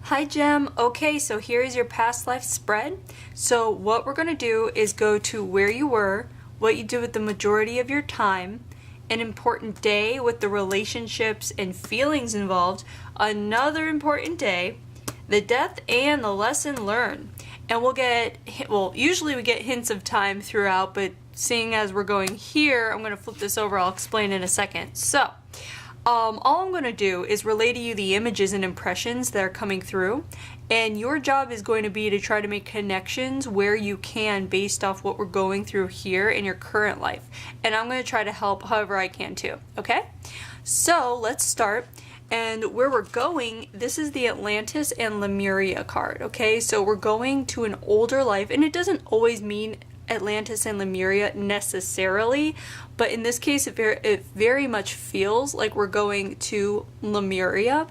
Hi Jem. Okay, so here's your past life spread. So what we're going to do is go to where you were, what you did with the majority of your time, an important day with the relationships and feelings involved, another important day, the death, and the lesson learned. And usually we get hints of time throughout, but seeing as we're going here, I'm going to flip this over. I'll explain in a second. So all I'm going to do is relay to you the images and impressions that are coming through, and your job is going to be to try to make connections where you can based off what we're going through here in your current life. And I'm going to try to help however I can too, okay? So let's start. And where we're going, this is the Atlantis and Lemuria card, okay? So we're going to an older life, and it doesn't always mean Atlantis and Lemuria necessarily, but in this case it very much feels like we're going to Lemuria.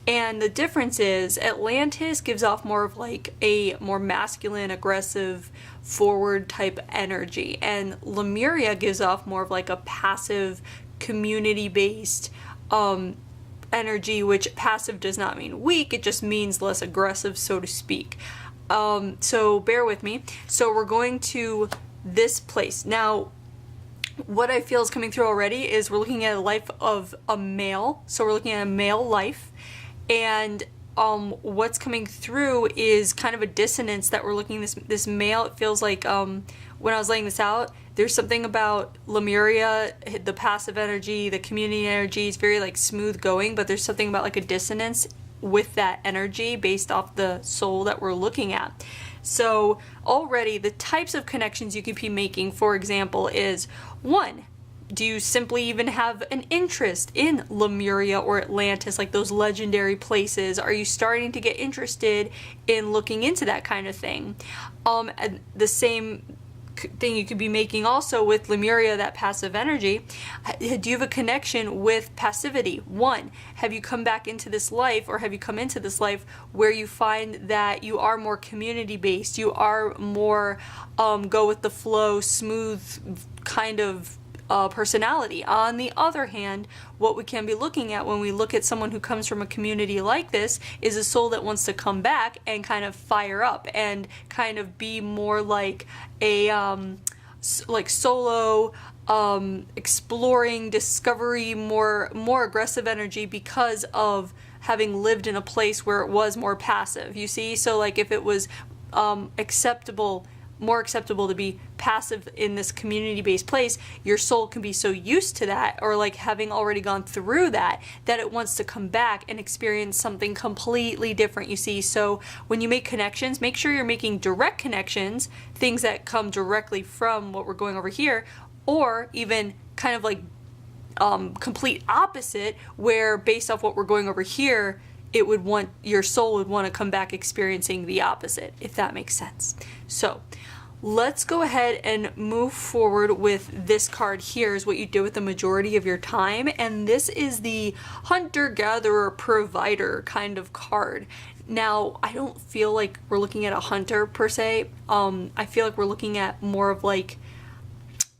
And the difference is Atlantis gives off more of like a more masculine, aggressive, forward type energy, and Lemuria gives off more of like a passive, community-based energy, which passive does not mean weak, it just means less aggressive, so to speak. So bear with me. So we're going to this place. Now, what I feel is coming through already is we're looking at a life of a male. So we're looking at a male life. And what's coming through is kind of a dissonance that we're looking this male. It feels like when I was laying this out, there's something about Lemuria, the passive energy, the community energy is very like smooth going, but there's something about like a dissonance with that energy based off the soul that we're looking at. So already the types of connections you could be making, for example, is one, do you simply even have an interest in Lemuria or Atlantis, like those legendary places? Are you starting to get interested in looking into that kind of thing? And the same thing you could be making also with Lemuria, that passive energy. Do you have a connection with passivity? One, have you come back into this life, or have you come into this life where you find that you are more community based, you are more go with the flow, smooth kind of personality? On the other hand, what we can be looking at when we look at someone who comes from a community like this is a soul that wants to come back and kind of fire up and kind of be more like a like solo exploring, discovery, more aggressive energy because of having lived in a place where it was more passive, you see? So like if it was more acceptable to be passive in this community-based place, your soul can be so used to that, or like having already gone through that it wants to come back and experience something completely different, you see? So when you make connections, make sure you're making direct connections, things that come directly from what we're going over here, or even kind of like complete opposite, where based off what we're going over here, your soul would want to come back experiencing the opposite, if that makes sense. So let's go ahead and move forward with this card here, is what you do with the majority of your time. And this is the hunter-gatherer provider kind of card. Now, I don't feel like we're looking at a hunter per se. I feel like we're looking at more of like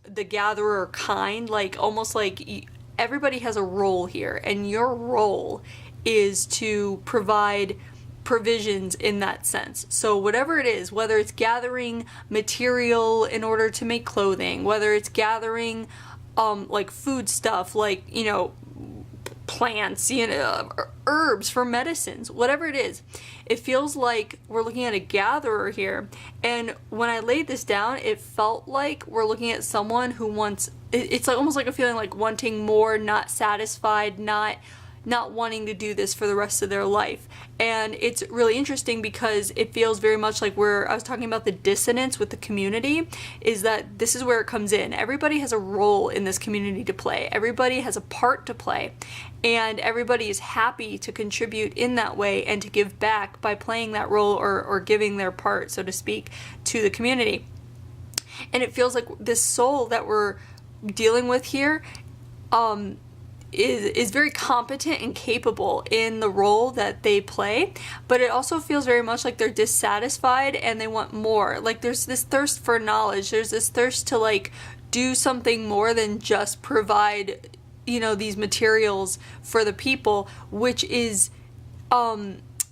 the gatherer kind, like almost like everybody has a role here, and your role is to provide provisions in that sense. So whatever it is, whether it's gathering material in order to make clothing, whether it's gathering like food stuff, like, you know, plants, you know, herbs for medicines, whatever it is, it feels like we're looking at a gatherer here. And when I laid this down, it felt like we're looking at someone who wants, it's like almost like a feeling like wanting more, not satisfied, not wanting to do this for the rest of their life. And it's really interesting because it feels very much like I was talking about the dissonance with the community, is that this is where it comes in. Everybody has a role in this community to play. Everybody has a part to play. And everybody is happy to contribute in that way and to give back by playing that role, or giving their part, so to speak, to the community. And it feels like this soul that we're dealing with here is very competent and capable in the role that they play, but it also feels very much like they're dissatisfied and they want more. Like there's this thirst for knowledge, there's this thirst to like do something more than just provide, you know, these materials for the people, which is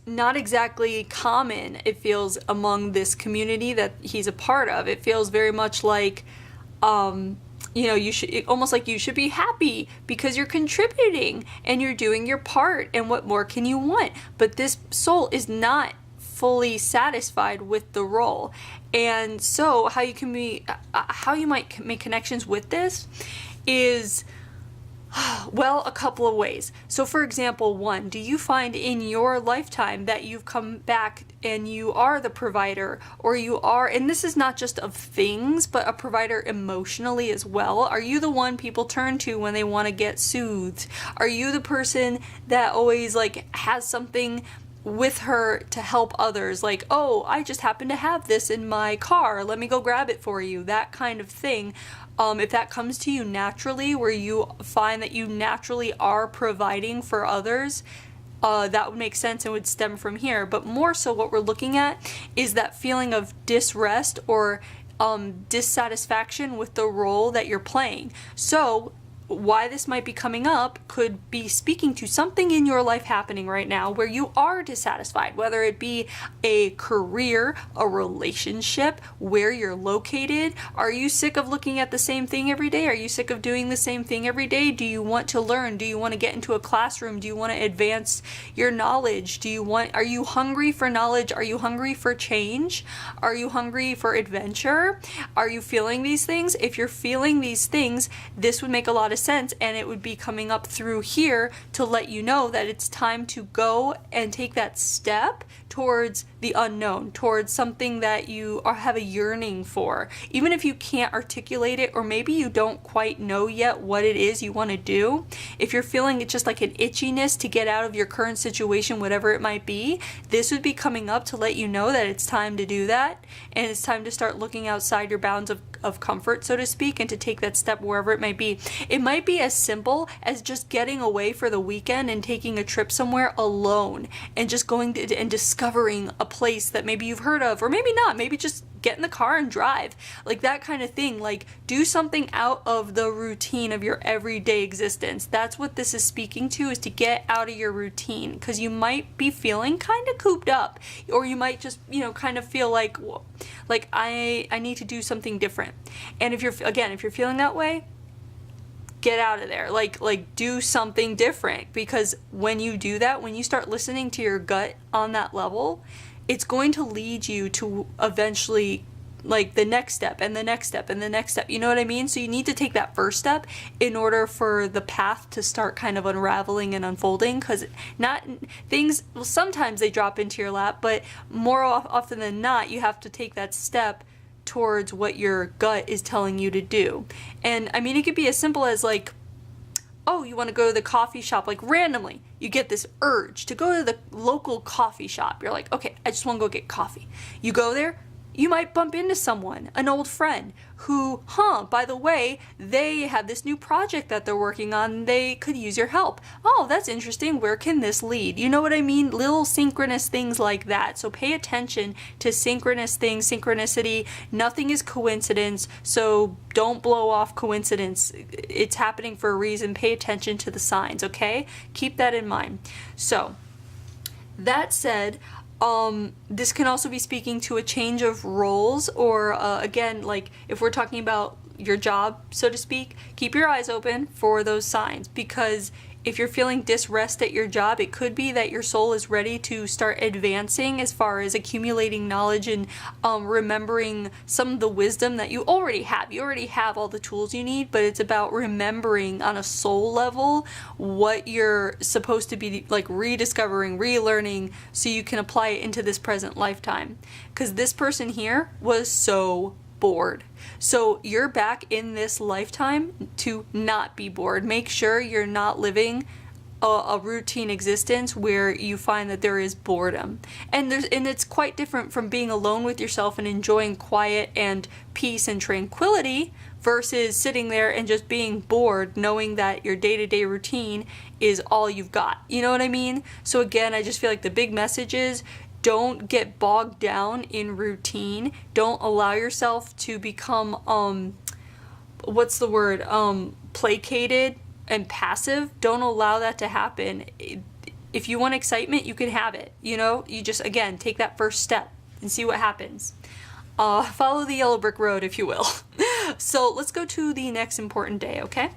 not exactly common, it feels, among this community that he's a part of. It feels very much like, you should, almost like you should be happy because you're contributing and you're doing your part, and what more can you want? But this soul is not fully satisfied with the role. And so how you might make connections with this is, well, a couple of ways. So for example, one, do you find in your lifetime that you've come back and you are the provider, or you are, and this is not just of things, but a provider emotionally as well? Are you the one people turn to when they want to get soothed? Are you the person that always like has something with her to help others, like, oh, I just happen to have this in my car, let me go grab it for you, that kind of thing? If that comes to you naturally, where you find that you naturally are providing for others, that would make sense and would stem from here. But more so what we're looking at is that feeling of disrest or dissatisfaction with the role that you're playing. So why this might be coming up could be speaking to something in your life happening right now where you are dissatisfied, whether it be a career, a relationship, where you're located. Are you sick of looking at the same thing every day? Are you sick of doing the same thing every day? Do you want to learn? Do you want to get into a classroom? Do you want to advance your knowledge? Are you hungry for knowledge? Are you hungry for change? Are you hungry for adventure? Are you feeling these things? If you're feeling these things, this would make a lot of sense, and it would be coming up through here to let you know that it's time to go and take that step towards the unknown, towards something that you have a yearning for. Even if you can't articulate it, or maybe you don't quite know yet what it is you want to do, if you're feeling it's just like an itchiness to get out of your current situation, whatever it might be, this would be coming up to let you know that it's time to do that, and it's time to start looking outside your bounds of comfort, so to speak, and to take that step wherever it might be. It might be as simple as just getting away for the weekend and taking a trip somewhere alone, and just going to, and discovering a place that maybe you've heard of, or maybe not, maybe just get in the car and drive, like that kind of thing. Like, do something out of the routine of your everyday existence. That's what this is speaking to, is to get out of your routine, because you might be feeling kind of cooped up, or you might just, kind of feel like I need to do something different. And if you're feeling that way, get out of there. Like do something different, because when you do that, when you start listening to your gut on that level, it's going to lead you to eventually like the next step and the next step and the next step. You know what I mean? So you need to take that first step in order for the path to start kind of unraveling and unfolding, because sometimes they drop into your lap, but more often than not, you have to take that step towards what your gut is telling you to do. And I mean, it could be as simple as like, oh, you want to go to the coffee shop, like randomly you get this urge to go to the local coffee shop. You're like, okay, I just want to go get coffee. You go there, you might bump into someone, an old friend who, by the way, they have this new project that they're working on. They could use your help. Oh, that's interesting. Where can this lead? You know what I mean? Little synchronous things like that. So pay attention to synchronous things, synchronicity. Nothing is coincidence. So don't blow off coincidence. It's happening for a reason. Pay attention to the signs, okay? Keep that in mind. So that said, this can also be speaking to a change of roles, or again, like if we're talking about your job, so to speak, keep your eyes open for those signs, because if you're feeling disrest at your job, it could be that your soul is ready to start advancing as far as accumulating knowledge and remembering some of the wisdom that you already have. You already have all the tools you need, but it's about remembering on a soul level what you're supposed to be like rediscovering, relearning, so you can apply it into this present lifetime. Because this person here was so bored. So you're back in this lifetime to not be bored. Make sure you're not living a routine existence where you find that there is boredom. And it's quite different from being alone with yourself and enjoying quiet and peace and tranquility versus sitting there and just being bored, knowing that your day-to-day routine is all you've got. You know what I mean? So again, I just feel like the big message is, don't get bogged down in routine. Don't allow yourself to become, placated and passive. Don't allow that to happen. if you want excitement, you can have it. You know, you just, again, take that first step and see what happens. Follow the yellow brick road, if you will. So let's go to the next important day, okay?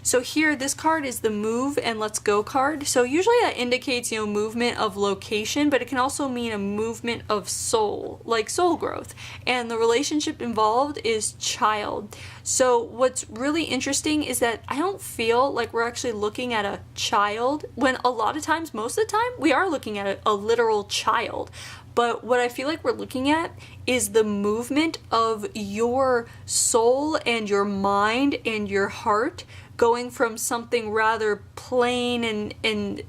So here, this card is the move and let's go card. So usually that indicates, you know, movement of location, but it can also mean a movement of soul, like soul growth. And the relationship involved is child. So what's really interesting is that I don't feel like we're actually looking at a child, when a lot of times, most of the time, we are looking at a literal child. But what I feel like we're looking at is the movement of your soul and your mind and your heart going from something rather plain and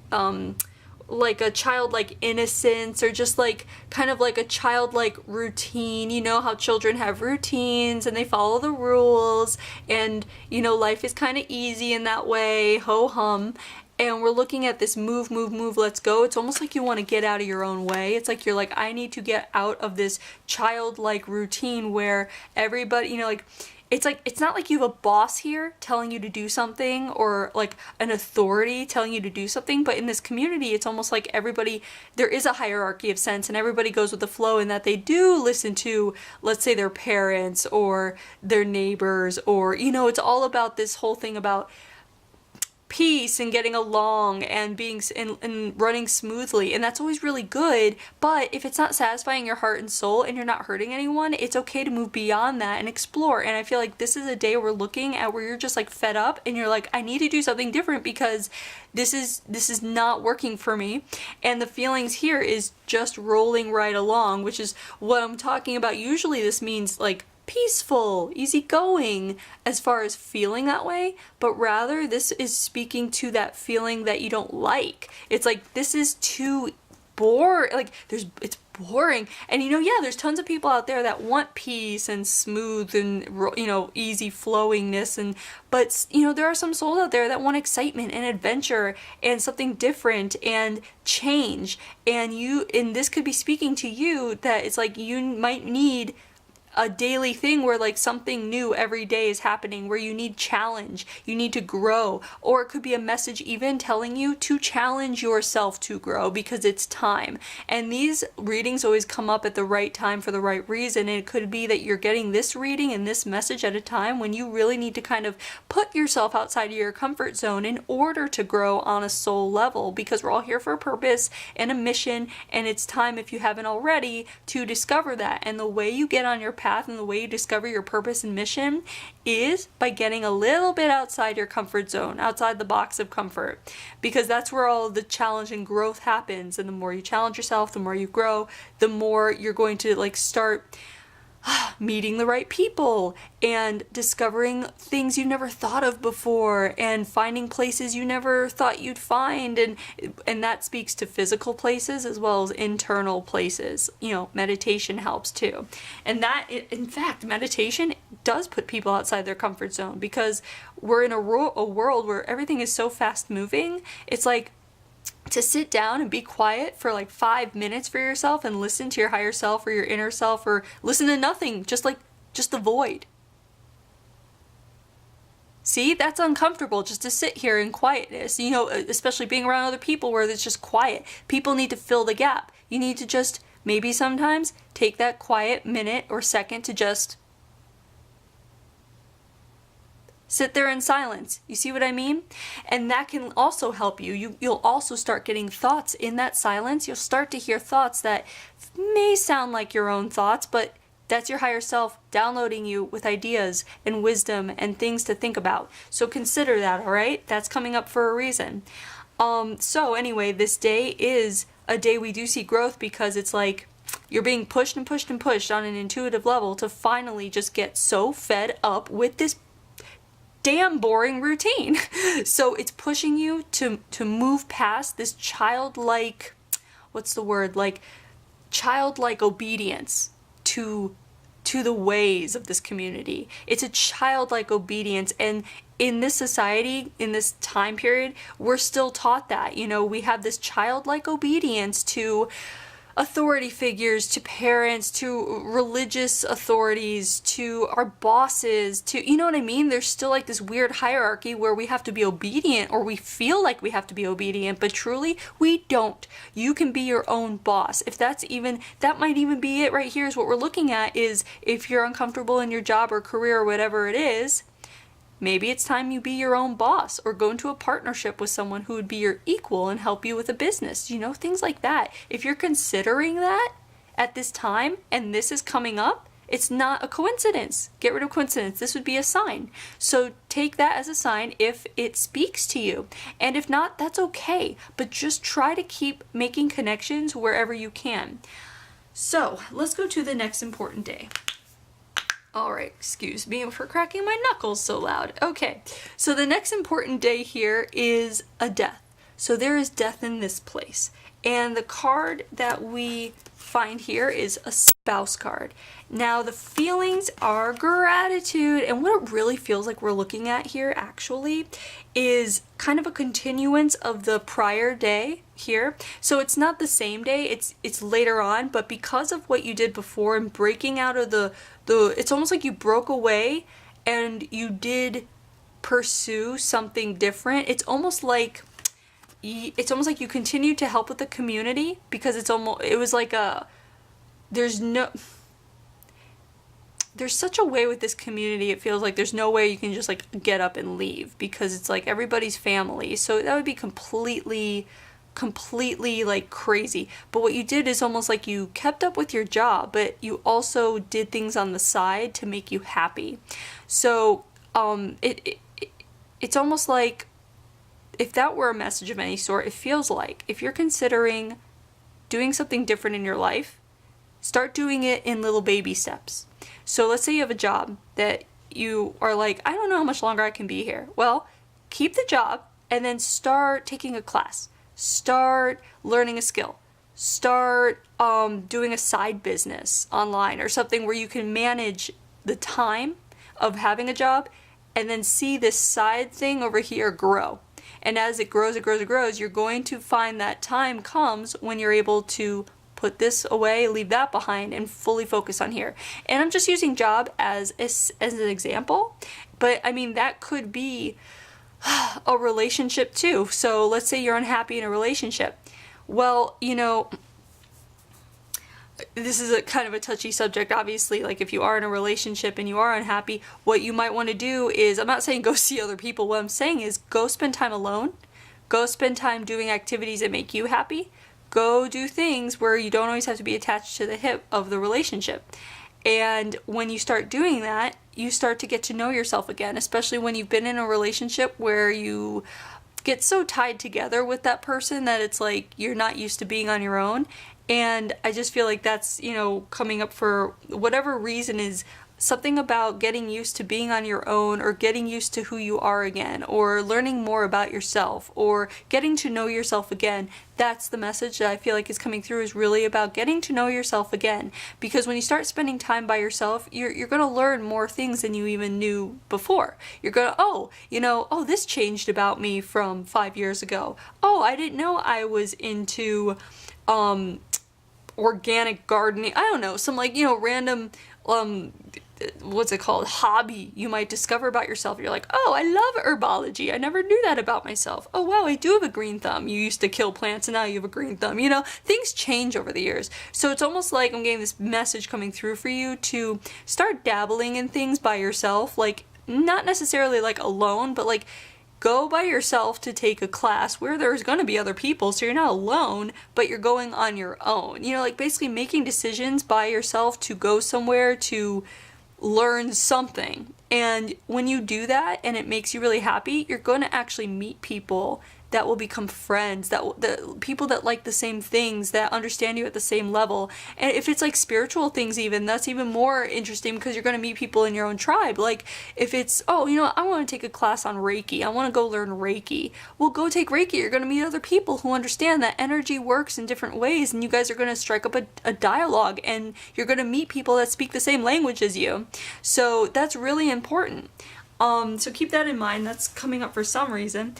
like a childlike innocence, or just like kind of like a childlike routine. You know how children have routines and they follow the rules, and you know, life is kind of easy in that way, ho hum. And we're looking at this move, move, move, let's go. It's almost like you want to get out of your own way. It's like you're like, I need to get out of this childlike routine where everybody, you know, like it's not like you have a boss here telling you to do something, or like an authority telling you to do something, but in this community it's almost like everybody, there is a hierarchy of sense, and everybody goes with the flow in that they do listen to, let's say, their parents or their neighbors, or, you know, it's all about this whole thing about peace and getting along and being and running smoothly, and that's always really good. But if it's not satisfying your heart and soul and you're not hurting anyone, it's okay to move beyond that and explore. And I feel like this is a day we're looking at where you're just like fed up and you're like, I need to do something different because this is not working for me. And the feelings here is just rolling right along, which is what I'm talking about. Usually this means like peaceful, easygoing as far as feeling that way, but rather this is speaking to that feeling that you don't like. It's like, this is too like it's boring. And you know, yeah, there's tons of people out there that want peace and smooth and, you know, easy flowingness, and but you know, there are some souls out there that want excitement and adventure and something different and change. And this could be speaking to you, that it's like you might need a daily thing where like something new every day is happening, where you need challenge, you need to grow. Or it could be a message even telling you to challenge yourself to grow because it's time. And these readings always come up at the right time for the right reason. And it could be that you're getting this reading and this message at a time when you really need to kind of put yourself outside of your comfort zone in order to grow on a soul level, because we're all here for a purpose and a mission, and it's time, if you haven't already, to discover that. And the way you get on your path and the way you discover your purpose and mission is by getting a little bit outside your comfort zone, outside the box of comfort, because that's where all the challenge and growth happens. And the more you challenge yourself, the more you grow, the more you're going to like start meeting the right people and discovering things you never thought of before, and finding places you never thought you'd find, and that speaks to physical places as well as internal places. You know, meditation helps too. And that, in fact, meditation does put people outside their comfort zone, because we're in a world where everything is so fast moving. It's like, to sit down and be quiet for like 5 minutes for yourself and listen to your higher self or your inner self, or listen to nothing, just the void. See, that's uncomfortable, just to sit here in quietness, you know, especially being around other people where it's just quiet. People need to fill the gap. You need to just maybe sometimes take that quiet minute or second to just sit there in silence. You see what I mean? And that can also help you. You'll also start getting thoughts in that silence. You'll start to hear thoughts that may sound like your own thoughts, but that's your higher self downloading you with ideas and wisdom and things to think about. So consider that, all right? That's coming up for a reason. So anyway, this day is a day we do see growth, because it's like you're being pushed and pushed and pushed on an intuitive level to finally just get so fed up with this damn boring routine. So it's pushing you to move past this childlike, what's the word, like childlike obedience to the ways of this community. It's a childlike obedience, and in this society, in this time period, we're still taught that, you know, we have this childlike obedience to authority figures, to parents, to religious authorities, to our bosses, to, you know what I mean? There's still like this weird hierarchy where we have to be obedient, or we feel like we have to be obedient, but truly we don't. You can be your own boss. If that's even, that might even be it right here, is what we're looking at, is if you're uncomfortable in your job or career or whatever it is, maybe it's time you be your own boss, or go into a partnership with someone who would be your equal and help you with a business, you know, things like that. If you're considering that at this time and this is coming up, it's not a coincidence. Get rid of coincidence. This would be a sign. So take that as a sign if it speaks to you. And if not, that's okay. But just try to keep making connections wherever you can. So let's go to the next important day. Alright, excuse me for cracking my knuckles so loud. Okay, so the next important day here is a death. So there is death in this place. And the card that we find here is a spouse card. Now the feelings are gratitude, and what it really feels like we're looking at here actually is kind of a continuance of the prior day here. So it's not the same day, it's later on, but because of what you did before and breaking out of the it's almost like you broke away and you did pursue something different. It's almost like you continued to help with the community, because it was like there's such a way with this community, it feels like there's no way you can just like get up and leave, because it's like everybody's family. So that would be completely like crazy. But what you did is almost like you kept up with your job, but you also did things on the side to make you happy. So it's almost like, if that were a message of any sort, it feels like if you're considering doing something different in your life, start doing it in little baby steps. So let's say you have a job that you are like, I don't know how much longer I can be here. Well, keep the job and then start taking a class. Start learning a skill. Start doing a side business online or something where you can manage the time of having a job, and then see this side thing over here grow. And as it grows, you're going to find that time comes when you're able to put this away, leave that behind, and fully focus on here. And I'm just using job as an example, but I mean, that could be a relationship too. So let's say you're unhappy in a relationship. Well, you know, this is a kind of a touchy subject, obviously. Like, if you are in a relationship and you are unhappy, what you might want to do is, I'm not saying go see other people, what I'm saying is go spend time alone. Go spend time doing activities that make you happy. Go do things where you don't always have to be attached to the hip of the relationship. And when you start doing that, you start to get to know yourself again, especially when you've been in a relationship where you get so tied together with that person that it's like you're not used to being on your own. And I just feel like that's, you know, coming up for whatever reason, is something about getting used to being on your own, or getting used to who you are again, or learning more about yourself, or getting to know yourself again. That's the message that I feel like is coming through, is really about getting to know yourself again. Because when you start spending time by yourself, you're going to learn more things than you even knew before. You're going to, this changed about me from 5 years ago. Oh, I didn't know I was into organic gardening. I don't know, some like, you know, random what's it called, hobby you might discover about yourself. You're like, oh, I love herbology. I never knew that about myself. Oh wow, I do have a green thumb. You used to kill plants and now you have a green thumb. You know, things change over the years. So it's almost like I'm getting this message coming through for you to start dabbling in things by yourself, like not necessarily like alone, but like go by yourself to take a class where there's going to be other people, so you're not alone, but you're going on your own. You know, like basically making decisions by yourself to go somewhere to learn something. And when you do that and it makes you really happy, you're going to actually meet people that will become friends, the people that like the same things, that understand you at the same level. And if it's like spiritual things even, that's even more interesting, because you're going to meet people in your own tribe. Like if it's, oh, you know, I want to take a class on Reiki, I want to go learn Reiki. Well, go take Reiki. You're going to meet other people who understand that energy works in different ways, and you guys are going to strike up a dialogue, and you're going to meet people that speak the same language as you. So that's really important. So keep that in mind. That's coming up for some reason.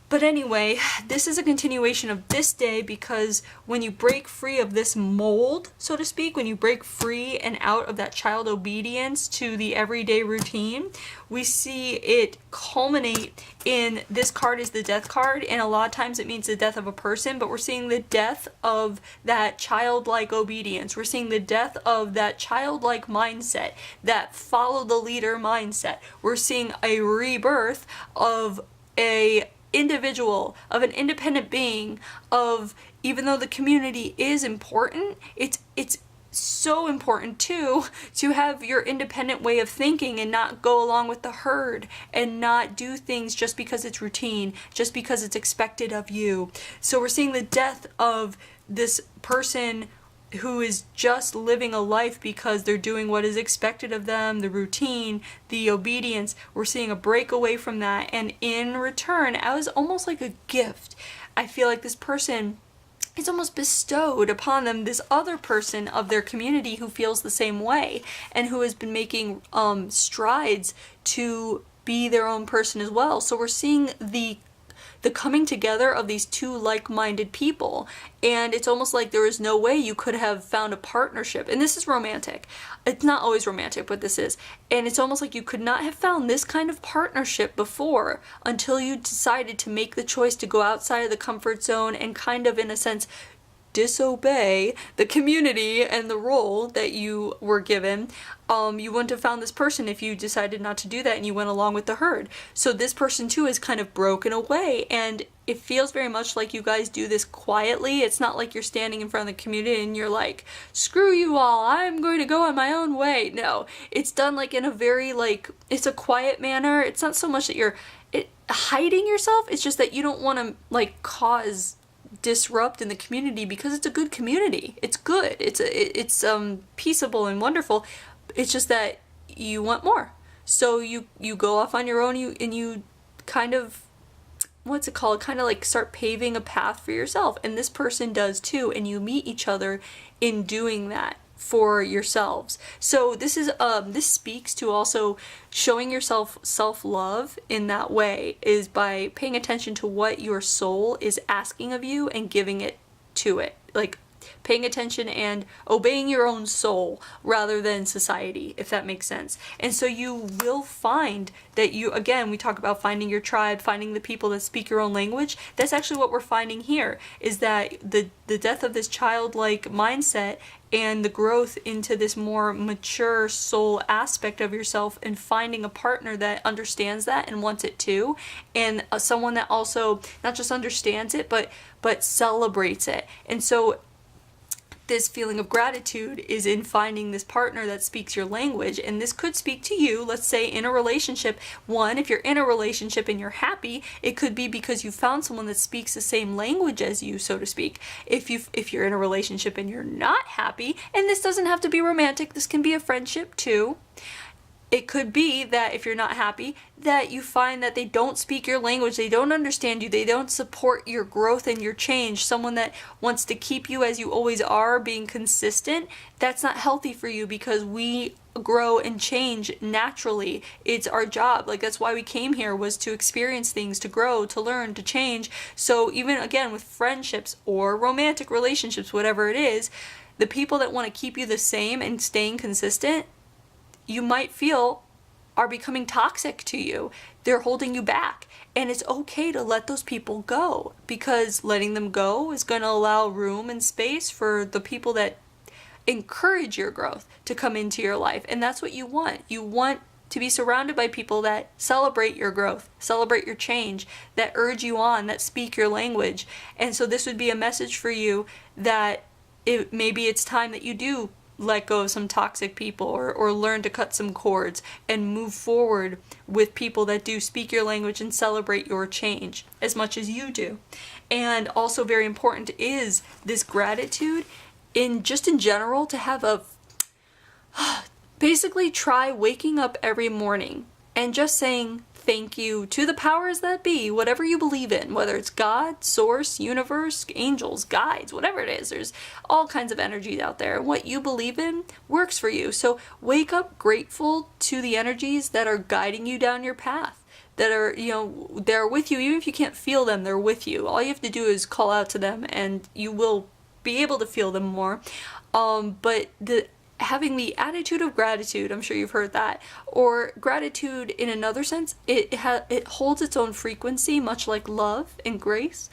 But anyway, this is a continuation of this day, because when you break free of this mold, so to speak, when you break free and out of that child obedience to the everyday routine, we see it culminate in, this card is the death card, and a lot of times it means the death of a person, but we're seeing the death of that childlike obedience. We're seeing the death of that childlike mindset, that follow the leader mindset. We're seeing a rebirth of a individual, of an independent being, of, even though the community is important, it's so important too to have your independent way of thinking and not go along with the herd and not do things just because it's routine, just because it's expected of you. So we're seeing the death of this person who is just living a life because they're doing what is expected of them, the routine, the obedience. We're seeing a break away from that, and in return, as almost like a gift, I feel like this person, it's almost bestowed upon them this other person of their community who feels the same way and who has been making strides to be their own person as well. So we're seeing the coming together of these two like-minded people, and it's almost like there is no way you could have found a partnership. And this is romantic. It's not always romantic, but this is. And it's almost like you could not have found this kind of partnership before until you decided to make the choice to go outside of the comfort zone and kind of, in a sense, disobey the community and the role that you were given. You wouldn't have found this person if you decided not to do that and you went along with the herd. So this person too is kind of broken away, and it feels very much like you guys do this quietly. It's not like you're standing in front of the community and you're like, screw you all, I'm going to go on my own way. No, it's done like in a very, like, it's a quiet manner. It's not so much that you're hiding yourself, it's just that you don't want to like cause disrupt in the community, because it's a good community. It's good. It's peaceable and wonderful. It's just that you want more. So you go off on your own, you kind of, what's it called? Kind of like start paving a path for yourself. And this person does too, and you meet each other in doing that for yourselves. So this is this speaks to also showing yourself self-love in that way, is by paying attention to what your soul is asking of you and giving it to it, like paying attention and obeying your own soul rather than society, if that makes sense. And so you will find that you, again, we talk about finding your tribe, finding the people that speak your own language. That's actually what we're finding here, is that the death of this childlike mindset and the growth into this more mature soul aspect of yourself, and finding a partner that understands that and wants it too, and someone that also not just understands it but celebrates it. And so this feeling of gratitude is in finding this partner that speaks your language. And this could speak to you, let's say in a relationship. One, if you're in a relationship and you're happy, it could be because you found someone that speaks the same language as you, so to speak. If you're in a relationship and you're not happy, and this doesn't have to be romantic, this can be a friendship too. It could be that if you're not happy, that you find that they don't speak your language, they don't understand you, they don't support your growth and your change. Someone that wants to keep you as you always are, being consistent, that's not healthy for you, because we grow and change naturally. It's our job. Like, that's why we came here, was to experience things, to grow, to learn, to change. So even again with friendships or romantic relationships, whatever it is, the people that want to keep you the same and staying consistent, you might feel are becoming toxic to you. They're holding you back. And it's okay to let those people go, because letting them go is going to allow room and space for the people that encourage your growth to come into your life. And that's what you want. You want to be surrounded by people that celebrate your growth, celebrate your change, that urge you on, that speak your language. And so this would be a message for you that maybe it's time that you do let go of some toxic people, or learn to cut some cords and move forward with people that do speak your language and celebrate your change as much as you do. And also very important is this gratitude in general, to have basically try waking up every morning and just saying thank you to the powers that be, whatever you believe in, whether it's God, source, universe, angels, guides, whatever it is. There's all kinds of energies out there. What you believe in works for you. So wake up grateful to the energies that are guiding you down your path, that are, you know, they're with you. Even if you can't feel them, they're with you. All you have to do is call out to them and you will be able to feel them more. But having the attitude of gratitude, I'm sure you've heard that, or gratitude in another sense, it holds its own frequency, much like love and grace.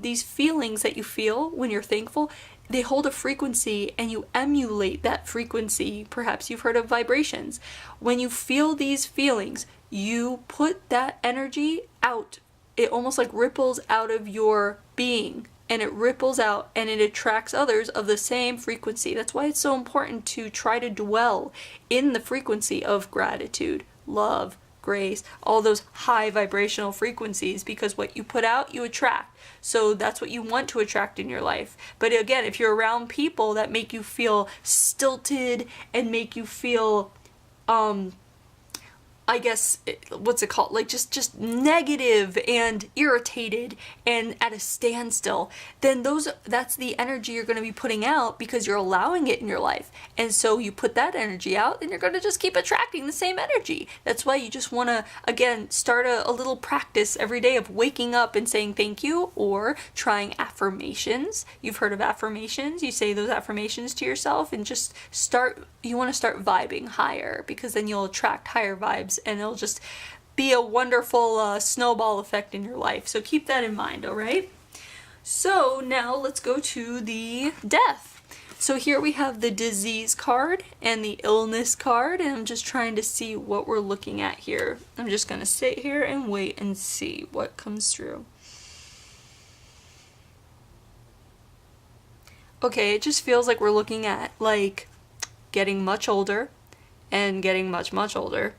These feelings that you feel when you're thankful, they hold a frequency and you emulate that frequency. Perhaps you've heard of vibrations. When you feel these feelings, you put that energy out. It almost like ripples out of your being, and it ripples out and it attracts others of the same frequency. That's why it's so important to try to dwell in the frequency of gratitude, love, grace, all those high vibrational frequencies, because what you put out, you attract. So that's what you want to attract in your life. But again, if you're around people that make you feel stilted and make you feel I guess, what's it called? Like just negative and irritated and at a standstill, then that's the energy you're going to be putting out because you're allowing it in your life. And so you put that energy out and you're going to just keep attracting the same energy. That's why you just want to, again, start a little practice every day of waking up and saying thank you, or trying affirmations. You've heard of affirmations. You say those affirmations to yourself and just you want to start vibing higher, because then you'll attract higher vibes and it'll just be a wonderful snowball effect in your life. So keep that in mind, all right? So now let's go to the death. So here we have the disease card and the illness card, and I'm just trying to see what we're looking at here. I'm just going to sit here and wait and see what comes through. Okay, it just feels like we're looking at like getting much older and getting much, much older.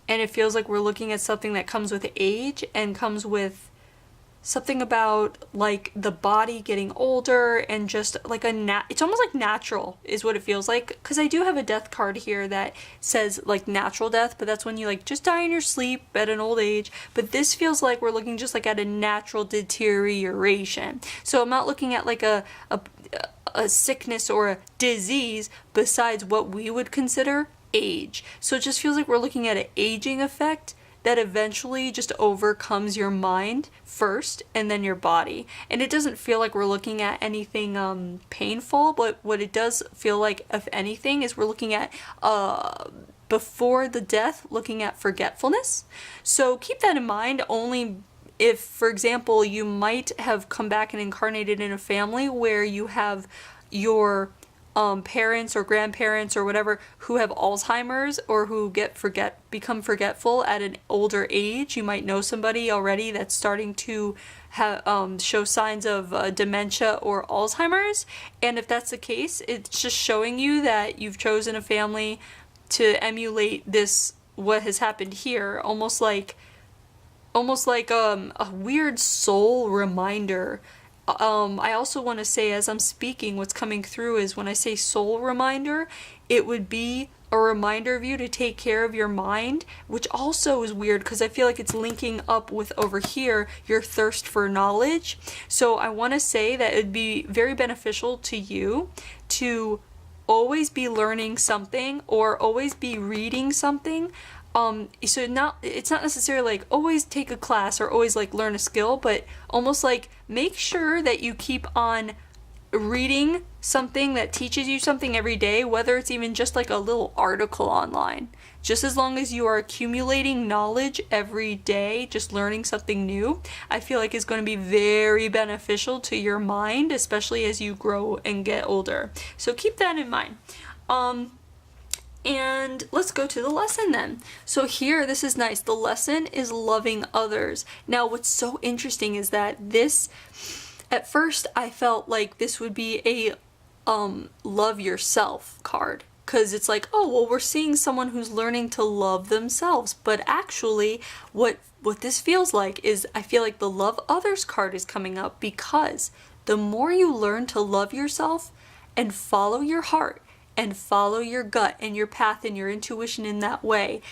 And it feels like we're looking at something that comes with age and comes with something about like the body getting older, and just like it's almost like natural is what it feels like. Because I do have a death card here that says like natural death, but that's when you like just die in your sleep at an old age. But this feels like we're looking just like at a natural deterioration. So I'm not looking at like a sickness or a disease besides what we would consider age. So it just feels like we're looking at an aging effect that eventually just overcomes your mind first and then your body. And it doesn't feel like we're looking at anything painful, but what it does feel like, if anything, is we're looking at before the death, looking at forgetfulness. So keep that in mind. Only if, for example, you might have come back and incarnated in a family where you have your parents or grandparents or whatever who have Alzheimer's, or who become forgetful at an older age. You might know somebody already that's starting to show signs of dementia or Alzheimer's. And if that's the case, it's just showing you that you've chosen a family to emulate this, what has happened here, almost like a weird soul reminder. I also want to say, as I'm speaking, what's coming through is when I say soul reminder, it would be a reminder of you to take care of your mind, which also is weird because I feel like it's linking up with over here, your thirst for knowledge. So I want to say that it'd be very beneficial to you to always be learning something or always be reading something. So it's not necessarily like always take a class or always like learn a skill, but almost like make sure that you keep on reading something that teaches you something every day, whether it's even just like a little article online. Just as long as you are accumulating knowledge every day, just learning something new, I feel like is going to be very beneficial to your mind, especially as you grow and get older. So keep that in mind. And let's go to the lesson then. So here, this is nice. The lesson is loving others. Now, what's so interesting is that this, at first, I felt like this would be a love yourself card. Because it's like, oh, well, we're seeing someone who's learning to love themselves. But actually, what this feels like is, I feel like the love others card is coming up, because the more you learn to love yourself and follow your heart, and follow your gut and your path and your intuition in that way,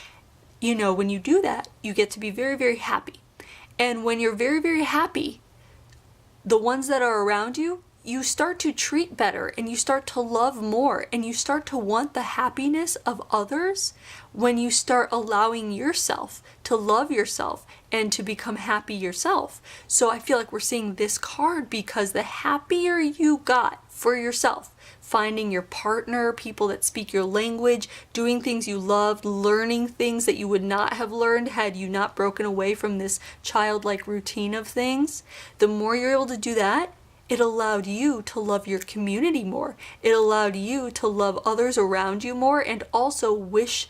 you know, when you do that, you get to be very, very happy. And when you're very, very happy, the ones that are around you, you start to treat better and you start to love more and you start to want the happiness of others when you start allowing yourself to love yourself and to become happy yourself. So I feel like we're seeing this card because the happier you got for yourself, finding your partner, people that speak your language, doing things you loved, learning things that you would not have learned had you not broken away from this childlike routine of things, the more you're able to do that, it allowed you to love your community more. It allowed you to love others around you more and also wish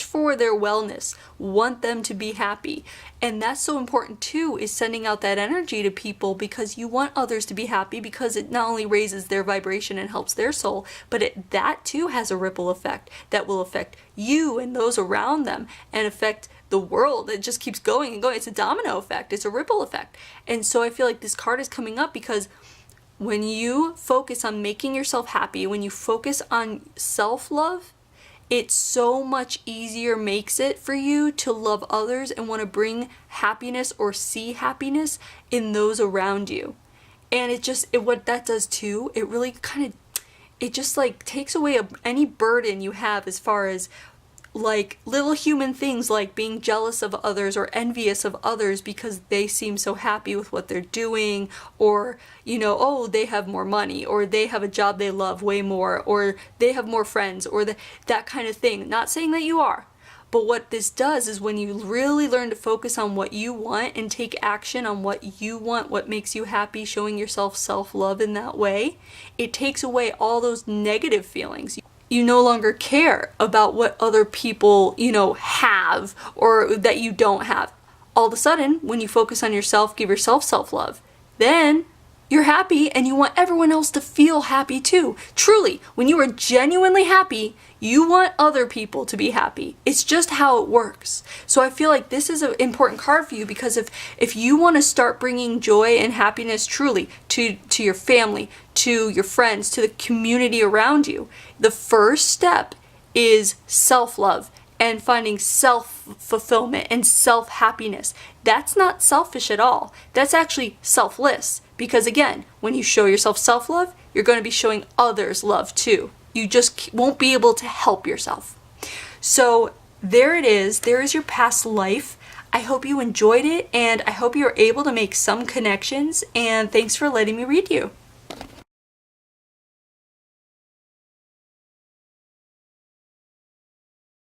for their wellness, want them to be happy. And that's so important too, is sending out that energy to people because you want others to be happy, because it not only raises their vibration and helps their soul, but that too has a ripple effect that will affect you and those around them and affect the world. It just keeps going and going. It's a domino effect. It's a ripple effect. And so I feel like this card is coming up because when you focus on making yourself happy, when you focus on self-love, it so much easier makes it for you to love others and want to bring happiness or see happiness in those around you. And what that does too, it really it just like takes away any burden you have as far as like little human things like being jealous of others or envious of others because they seem so happy with what they're doing, or oh, they have more money, or they have a job they love way more, or they have more friends, or that kind of thing. Not saying that you are, but what this does is when you really learn to focus on what you want and take action on what you want, what makes you happy, showing yourself self-love in that way, it takes away all those negative feelings. You no longer care about what other people, have or that you don't have. All of a sudden, when you focus on yourself, give yourself self-love, then you're happy and you want everyone else to feel happy too. Truly, when you are genuinely happy, you want other people to be happy. It's just how it works. So I feel like this is an important card for you because if you want to start bringing joy and happiness truly to your family, to your friends, to the community around you, the first step is self-love and finding self-fulfillment and self-happiness. That's not selfish at all. That's actually selfless. Because again, when you show yourself self-love, you're going to be showing others love too. You just won't be able to help yourself. So there it is. There is your past life. I hope you enjoyed it, and I hope you were able to make some connections, and thanks for letting me read you.